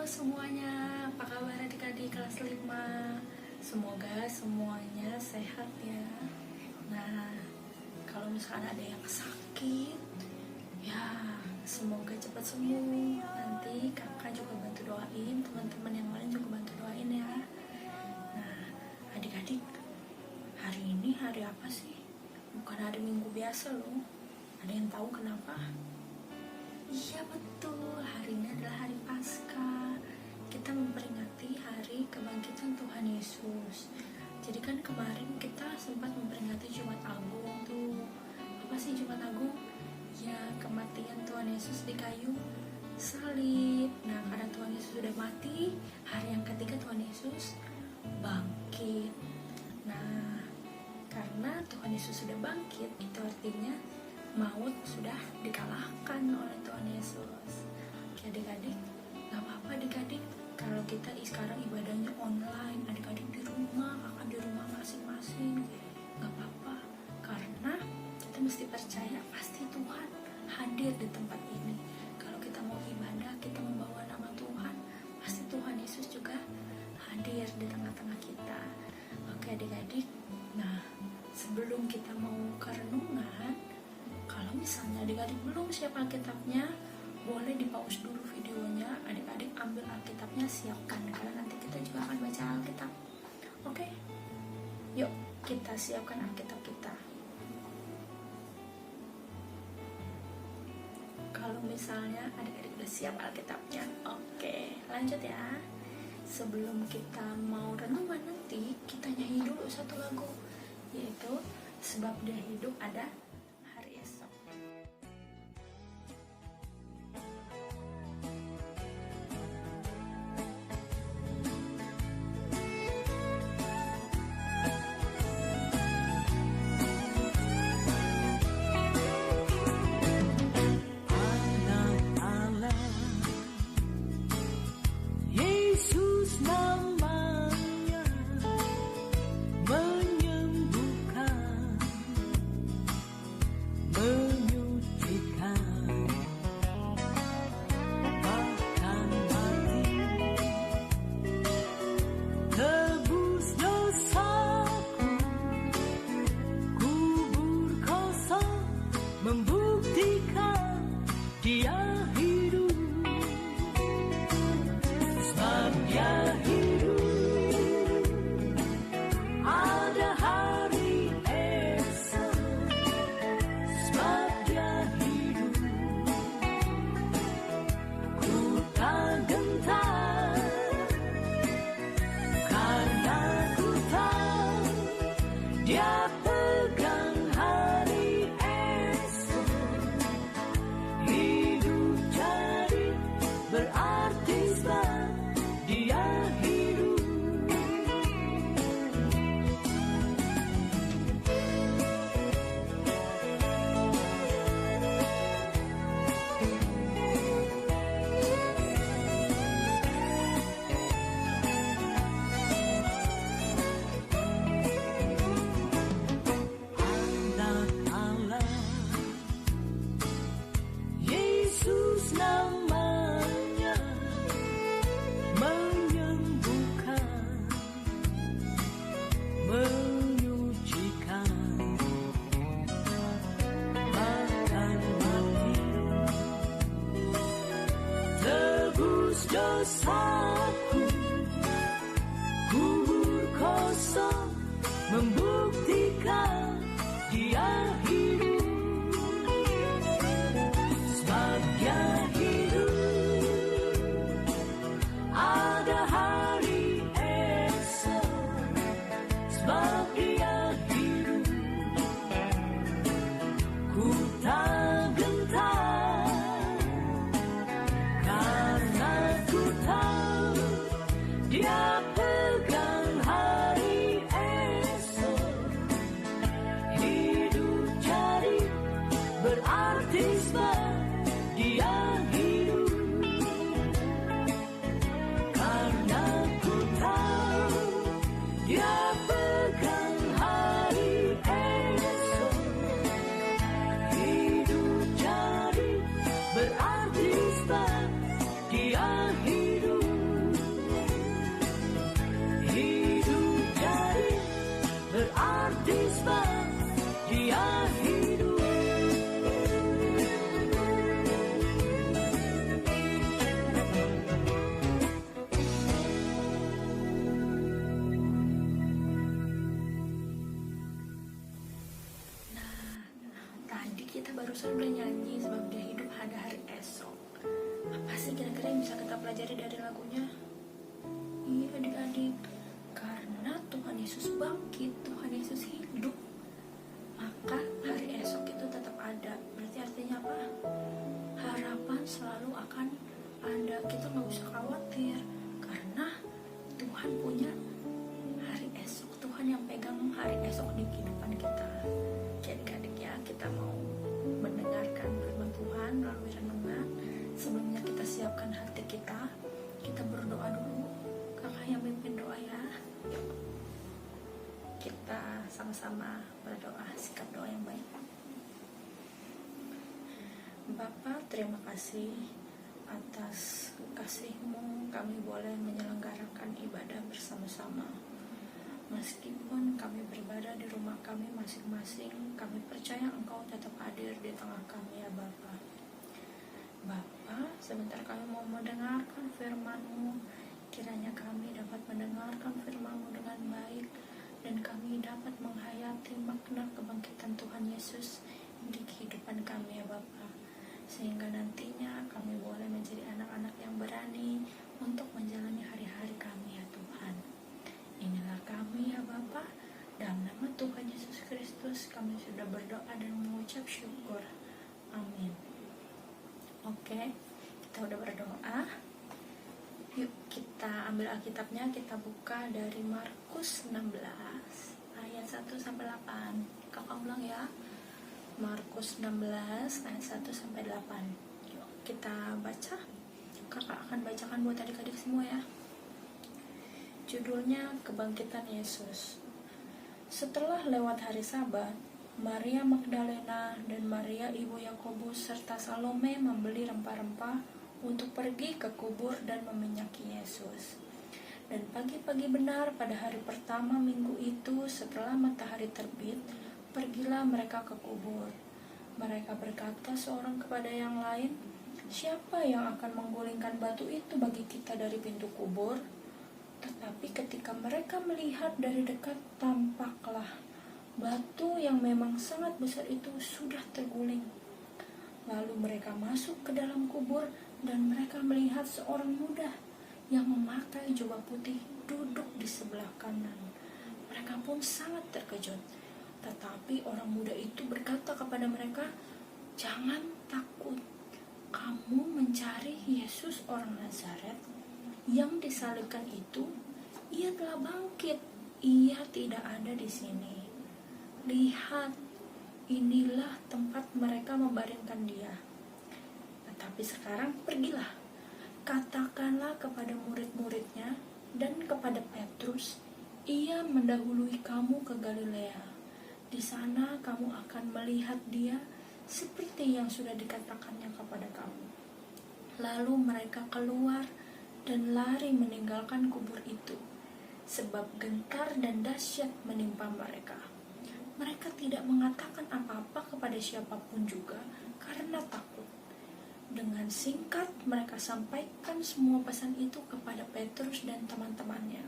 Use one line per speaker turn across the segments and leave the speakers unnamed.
semuanya, apa kabar adik-adik kelas 5? Semoga semuanya sehat ya. Nah, kalau misalkan ada yang sakit, ya semoga cepat sembuh. Nanti kakak juga bantu doain, teman-teman yang lain juga bantu doain ya. Nah, adik-adik, hari ini hari apa sih? Bukan hari Minggu biasa loh. Ada yang tahu kenapa? Iya betul, hari ini adalah hari Paskah. Kita memperingati hari kebangkitan Tuhan Yesus. Jadi kan kemarin kita sempat memperingati Jumat Agung tuh. Apa sih Jumat Agung? Ya, kematian Tuhan Yesus di kayu salib. Nah, karena Tuhan Yesus sudah mati, hari yang ketiga Tuhan Yesus bangkit. Nah, karena Tuhan Yesus sudah bangkit, itu artinya maut sudah dikalahkan oleh Tuhan Yesus. Oke adik-adik, gak apa-apa adik-adik kalau kita sekarang ibadahnya online, adik-adik di rumah, kakak di rumah masing-masing, gak apa-apa, karena kita mesti percaya pasti Tuhan hadir di tempat ini. Kalau kita mau ibadah, kita membawa nama Tuhan, pasti Tuhan Yesus juga hadir di tengah-tengah kita. Oke adik-adik, nah sebelum kita mau ke renungan, kalau misalnya adik-adik belum siap Alkitabnya, boleh di pause dulu videonya, adik-adik ambil Alkitabnya, siapkan, karena nanti kita juga akan baca Alkitab. Oke? Yuk, kita siapkan Alkitab kita. Kalau misalnya adik-adik udah siap Alkitabnya, oke, lanjut ya. Sebelum kita mau renungan nanti, kita nyanyi dulu satu lagu, yaitu Sebab Dia Hidup Ada Hari Esok.
Membuktikan Dia hidup, sebab Dia hidup, ada hari esok, sebab Dia hidup, ku tak gentar, karena ku tahu Dia pegang hari berarti sebab Dia hidup. Anak Allah, Yesus namanya, menyembuhkan, menyucikan, bahkan mati, tebus dosaku, kubur kosong, membuktikan Dia hidup, sebab Dia hidup, ada hari esok, sebab Dia hidup, ku tak gentar, karena ku tahu Dia pegang hari esok, hidup jadi berarti sebab Dia hidup. Karena ku tahu Dia pegang hari esok, hidup
barusan udah nyanyi sebab dia hidup ada hari esok. Apa sih kira-kira yang bisa kita pelajari dari lagunya? Iya adik-adik, karena Tuhan Yesus bangkit, Tuhan Yesus hidup, maka hari esok itu tetap ada. Berarti artinya apa? Harapan selalu akan ada. Kita nggak usah khawatir karena Tuhan punya hari esok. Tuhan yang pegang hari esok di kehidupan kita. Jadi adik ya, kita mau mendengarkan firman Tuhan melalui renungan. Sebelumnya kita siapkan hati kita. Kita berdoa dulu. Kakak yang pimpin doa ya. Yuk. Kita sama-sama berdoa, sikap doa yang baik. Bapa, terima kasih atas kasih-Mu kami boleh menyelenggarakan ibadah bersama-sama. Meskipun kami beribadah di rumah kami masing-masing, kami percaya Engkau tetap hadir di tengah kami ya Bapa. Bapa, sebentar kami mau mendengarkan firman-Mu. Kiranya kami dapat mendengarkan firman-Mu dengan baik dan kami dapat menghayati makna kebangkitan Tuhan Yesus di kehidupan kami ya Bapa. Sehingga nantinya kami boleh menjadi anak-anak yang berani untuk menjalani hari-hari kami ya Tuhan. Inilah kami ya Bapa. Dalam nama Tuhan Yesus Kristus kami sudah berdoa dan mengucap syukur. Amin. Oke, kita udah berdoa. Yuk kita ambil Alkitabnya, kita buka dari Markus 16 ayat 1-8. Kakak ulang ya. Markus 16 ayat 1-8. Yuk kita baca. Kakak akan bacakan buat adik-adik semua ya. Judulnya Kebangkitan Yesus. Setelah lewat hari Sabat, Maria Magdalena dan Maria ibu Yakobus serta Salome membeli rempah-rempah untuk pergi ke kubur dan meminyaki Yesus. Dan pagi-pagi benar pada hari pertama minggu itu setelah matahari terbit, pergilah mereka ke kubur. Mereka berkata seorang kepada yang lain, "Siapa yang akan menggulingkan batu itu bagi kita dari pintu kubur?" Tetapi ketika mereka melihat dari dekat, tampaklah batu yang memang sangat besar itu sudah terguling. Lalu mereka masuk ke dalam kubur dan mereka melihat seorang muda yang memakai jubah putih duduk di sebelah kanan. Mereka pun sangat terkejut. Tetapi orang muda itu berkata kepada mereka, "Jangan takut. Kamu mencari Yesus orang Nazaret yang disalibkan itu. Ia telah bangkit. Ia tidak ada di sini. Lihat, inilah tempat mereka membaringkan dia. Tetapi sekarang pergilah, katakanlah kepada murid-muridnya dan kepada Petrus, ia mendahului kamu ke Galilea. Di sana kamu akan melihat dia seperti yang sudah dikatakannya kepada kamu." Lalu mereka keluar dan lari meninggalkan kubur itu, sebab gentar dan dahsyat menimpa mereka. Mereka tidak mengatakan apa-apa kepada siapapun juga karena takut. Dengan singkat mereka sampaikan semua pesan itu kepada Petrus dan teman-temannya.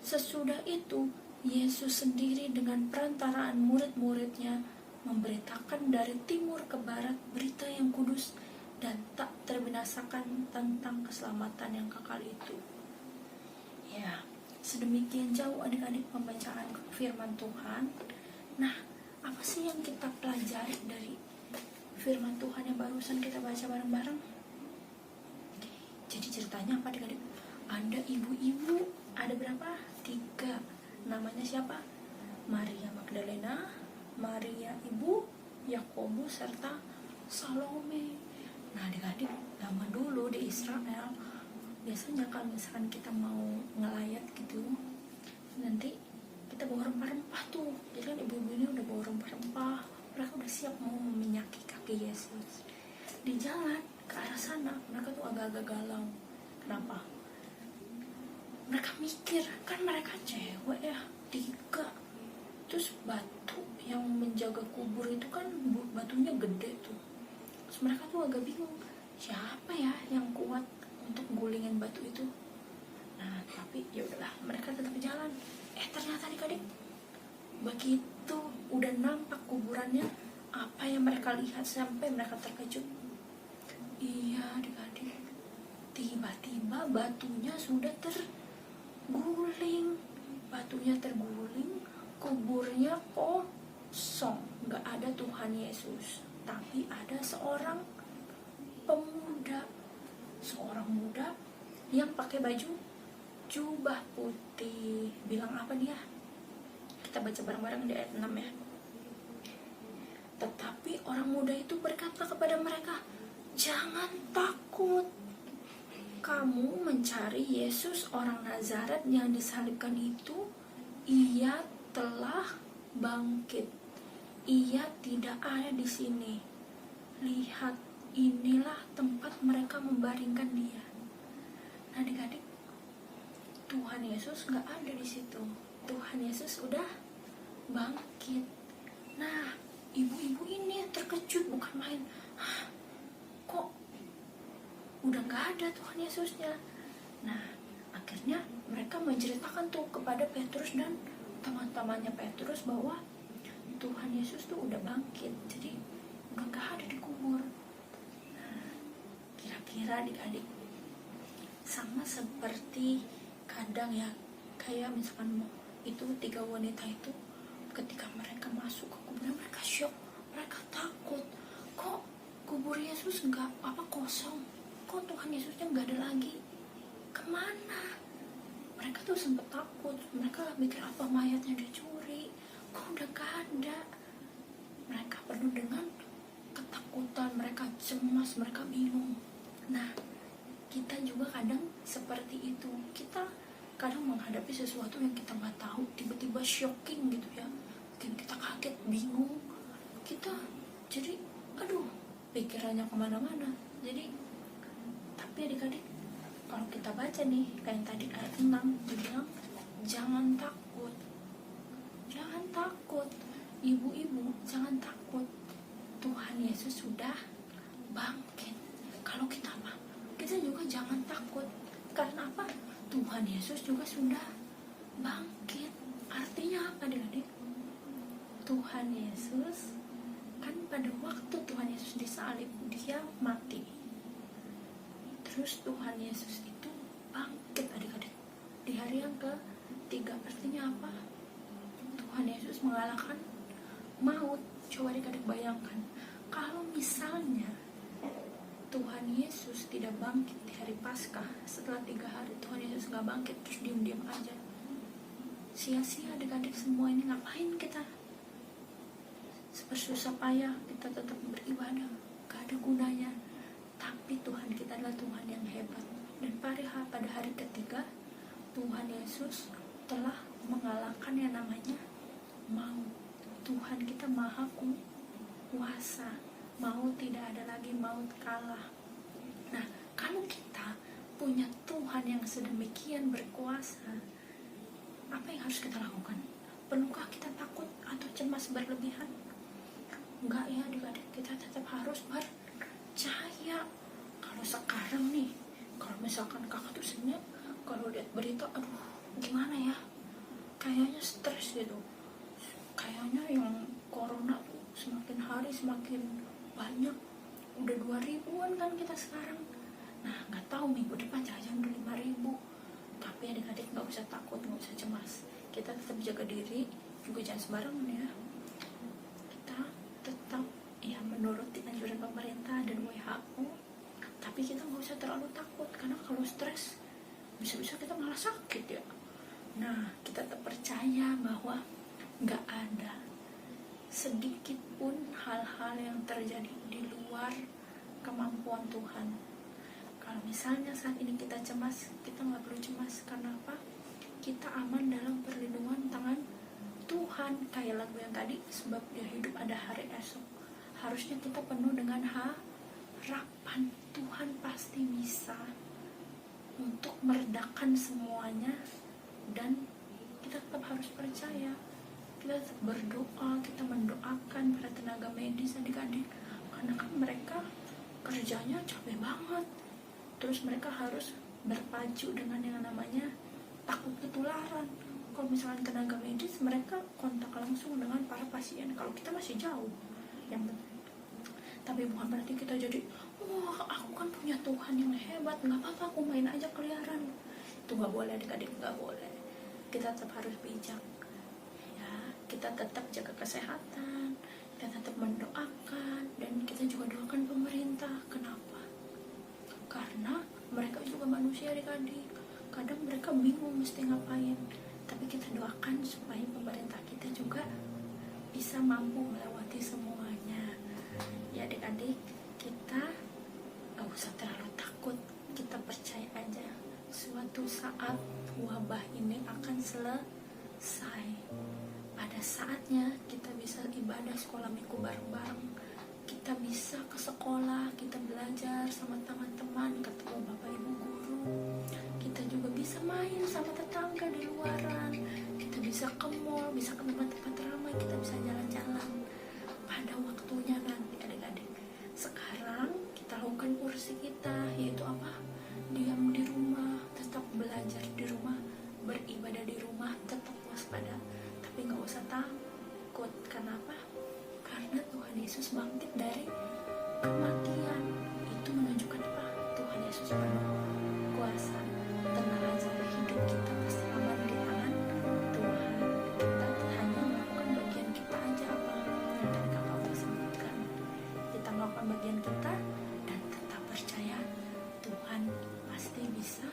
Sesudah itu Yesus sendiri dengan perantaraan murid-muridnya memberitakan dari timur ke barat berita yang kudus dan tak terbinasakan tentang keselamatan yang kekal itu. Ya, sedemikian jauh adik-adik pembacaan firman Tuhan. Nah, apa sih yang kita pelajari dari firman Tuhan yang barusan kita baca bareng-bareng? Jadi ceritanya apa adik-adik? Ada ibu-ibu, ada berapa? 3. Namanya siapa? Maria Magdalena, Maria ibu Yakobus serta Salome. Nah adik-adik, zaman dulu di Israel biasanya kalau misalkan kita mau ngelayat gitu, nanti kita bawa rempah-rempah tuh. Jadi kan ibu-ibu ini udah bawa rempah-rempah, mereka udah siap mau meminyaki kaki Yesus. Di jalan ke arah sana mereka tuh agak-agak galau. Kenapa? Mereka mikir, kan mereka cewek ya, 3. Terus batu yang menjaga kubur itu kan batunya gede tuh. Terus mereka tuh agak bingung, siapa ya yang kuat untuk gulingin batu itu? Nah, tapi ya udahlah, mereka tetap jalan. Ternyata adik-adik, begitu udah nampak kuburannya, apa yang mereka lihat sampai mereka terkejut. Iya adik-adik, tiba-tiba batunya sudah terguling. Batunya terguling, kuburnya kosong, gak ada Tuhan Yesus. Tapi ada seorang pemuda, seorang muda yang pakai baju jubah putih. Bilang apa dia? Kita baca bareng-bareng di ayat 6 ya. Tetapi orang muda itu berkata kepada mereka, "Jangan takut. Kamu mencari Yesus orang Nazaret yang disalibkan itu. Ia telah bangkit. Ia tidak ada di sini. Lihat, inilah tempat mereka membaringkan dia." Nah, adik-adik, Tuhan Yesus nggak ada di situ. Tuhan Yesus udah bangkit. Nah, ibu-ibu ini terkejut bukan main. Hah, kok udah nggak ada Tuhan Yesusnya? Nah, akhirnya mereka menceritakan tuh kepada Petrus dan teman-temannya Petrus bahwa Tuhan Yesus tuh udah bangkit, jadi udah nggak ada di kubur. Nah, kira-kira adik-adik sama seperti kadang ya, kayak misalkan itu 3 wanita itu ketika mereka masuk ke kuburan, mereka syok, mereka takut. Kok kubur Yesus nggak kosong? Kok Tuhan Yesusnya nggak ada lagi? Kemana? Mereka tuh sempet takut. Mereka mikir apa mayatnya dicuri? Kok udah gak ada? Mereka penuh dengan ketakutan, mereka cemas, mereka bingung. Nah, kita juga kadang seperti itu. Kita kadang menghadapi sesuatu yang kita nggak tahu, tiba-tiba shocking gitu ya, bikin kita kaget, bingung. Kita jadi, aduh, pikirannya kemana-mana. Jadi, tapi adik-adik, kalau kita baca nih, kayak yang tadi ayat 6, dibilang, jangan takut. Jangan takut. Ibu-ibu, jangan takut. Tuhan Yesus sudah bangkit. Kalau kita apa? Kita juga jangan takut. Karena apa? Tuhan Yesus juga sudah bangkit. Artinya apa adik-adik? Tuhan Yesus kan pada waktu Tuhan Yesus disalib, dia mati. Terus Tuhan Yesus itu bangkit adik-adik di hari yang ke-3. Artinya apa? Tuhan Yesus mengalahkan maut. Coba adik-adik bayangkan, kalau misalnya Tuhan Yesus tidak bangkit di hari Paskah, setelah 3 hari Tuhan Yesus nggak bangkit, terus diam-diam aja, sia-sia adik-adik semua ini. Ngapain kita bersusah payah, kita tetap beribadah, gak ada gunanya. Tapi Tuhan kita adalah Tuhan yang hebat. Dan pada hari ketiga, Tuhan Yesus telah mengalahkan yang namanya maut. Tuhan kita maha kuasa. Maut tidak ada lagi, maut kalah. Nah, kalau kita punya Tuhan yang sedemikian berkuasa, apa yang harus kita lakukan? Perlukah kita takut atau cemas berlebihan? Enggak ya adik-adik, kita tetap harus percaya. Kalau sekarang nih, kalau misalkan kakak tuh sebenarnya kalau lihat berita, aduh gimana ya, kayaknya stres gitu. Kayaknya yang corona tuh semakin hari semakin banyak. Udah 2.000-an kan kita sekarang. Nah, nggak tahu minggu depan jangan udah 5.000. Tapi adik-adik nggak usah takut, nggak usah cemas. Kita tetap jaga diri, juga jangan sembarangan ya. Kita tetap ya menuruti anjuran pemerintah dan WHO. Tapi kita nggak usah terlalu takut, karena kalau stres bisa-bisa kita malah sakit ya. Nah, kita tetap percaya bahwa nggak ada sedikit pun hal-hal yang terjadi di luar kemampuan Tuhan. Kalau misalnya saat ini kita cemas, kita nggak perlu cemas. Karena apa? Kita aman dalam perlindungan tangan Tuhan. Kayak lagu yang tadi, sebab dia hidup ada hari esok. Harusnya kita penuh dengan harapan. Tuhan pasti bisa untuk meredakan semuanya. Dan kita tetap harus percaya. Kita tetap berdoa, kita mendoakan para tenaga medis adik-adik, karena kan mereka kerjanya capek banget. Terus mereka harus berpacu dengan yang namanya takut ketularan. Kalau misalkan tenaga medis, mereka kontak langsung dengan para pasien. Kalau kita masih jauh, yang benar. Tapi bukan berarti kita jadi, wah aku kan punya Tuhan yang hebat, nggak apa-apa aku main aja keliaran. Itu nggak boleh adik-adik, nggak boleh. Kita tetap harus bijak ya, kita tetap jaga kesehatan, kita tetap mendoakan, dan kita juga doakan pemerintah. Kenapa? Karena mereka juga manusia adik-adik, kadang mereka bingung mesti ngapain. Tapi kita doakan supaya pemerintah kita juga bisa mampu melewati semuanya ya adik-adik. Kita gak usah terlalu takut, kita percaya aja suatu saat wabah ini akan selesai. Pada saatnya kita bisa ibadah sekolah minggu bareng-bareng, kita bisa ke sekolah, kita belajar sama teman-teman, ketemu bapak ibu guru, kita juga bisa main sama tetangga di luaran, kita bisa ke mall, bisa ke tempat-tempat ramai, kita bisa jalan-jalan pada waktunya nanti adik-adik. Sekarang kita lakukan porsi kita, yaitu apa? Diam di rumah, tetap belajar di rumah, beribadah di rumah, tetap waspada, tapi nggak usah takut. Kenapa? Karena Tuhan Yesus bangkit dari kematian. Itu menunjukkan apa? Tuhan Yesus penuh kuasa. Tenang aja, hidup kita pasti aman di tangan Tuhan. Kita hanya melakukan bagian kita aja, apa yang tadi kakak udah sebutkan. Kita melakukan bagian kita dan tetap percaya Tuhan pasti bisa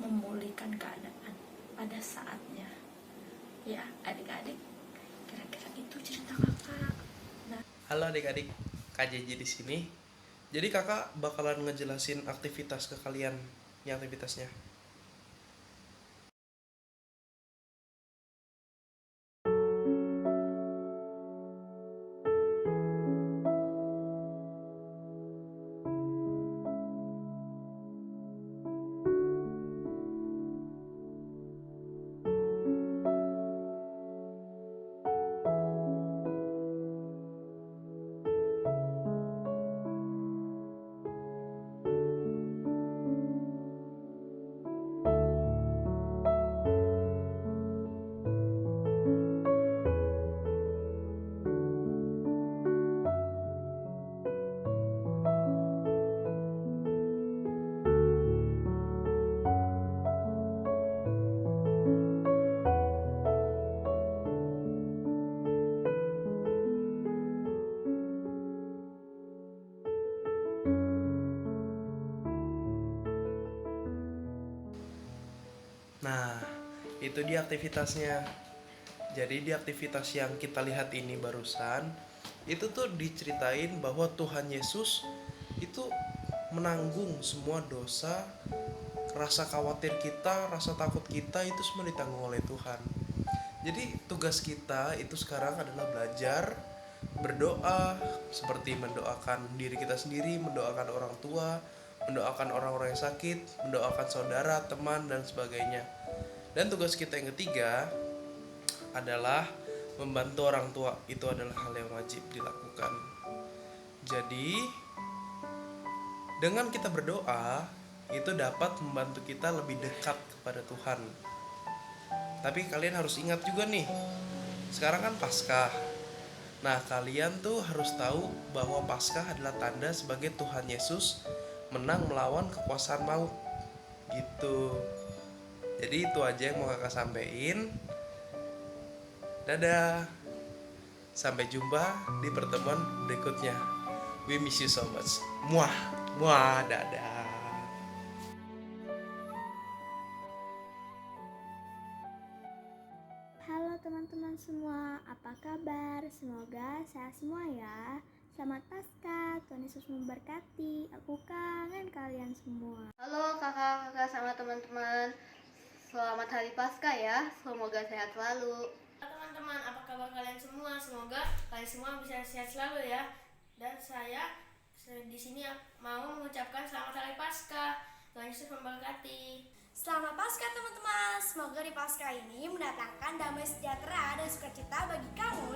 memulihkan keadaan pada saatnya. Ya adik-adik, kira-kira itu cerita kakak. Nah,
Halo adik-adik, Kak JJ di sini. Jadi kakak bakalan ngejelasin aktivitas ke kalian, ini aktivitasnya. Nah, itu dia aktivitasnya. Jadi di aktivitas yang kita lihat ini barusan, itu tuh diceritain bahwa Tuhan Yesus itu menanggung semua dosa, rasa khawatir kita, rasa takut kita itu semua ditanggung oleh Tuhan. Jadi tugas kita itu sekarang adalah belajar berdoa, seperti mendoakan diri kita sendiri, mendoakan orang tua, mendoakan orang-orang yang sakit, mendoakan saudara, teman, dan sebagainya. Dan tugas kita yang ketiga adalah membantu orang tua. Itu adalah hal yang wajib dilakukan. Jadi dengan kita berdoa, itu dapat membantu kita lebih dekat kepada Tuhan. Tapi kalian harus ingat juga nih, sekarang kan Paskah. Nah, kalian tuh harus tahu bahwa Paskah adalah tanda sebagai Tuhan Yesus menang melawan kekuasaan maut. Gitu. Jadi itu aja yang mau kakak sampein. Dadah. Sampai jumpa di pertemuan berikutnya. We miss you so much. Muah. Muah, dadah.
Halo teman-teman semua, apa kabar? Semoga sehat semua ya. Selamat Paskah, Tuhan Yesus memberkati. Aku kangen kalian semua.
Halo kakak-kakak sama teman-teman. Selamat Hari Paskah ya. Semoga sehat selalu.
Teman-teman, apa kabar kalian semua? Semoga kalian semua bisa sehat selalu ya. Dan saya di sini mau mengucapkan selamat Hari Paskah. Tuhan Yesus memberkati.
Selamat Paskah teman-teman, semoga di Paskah ini mendatangkan damai sejahtera dan sukacita bagi kamu.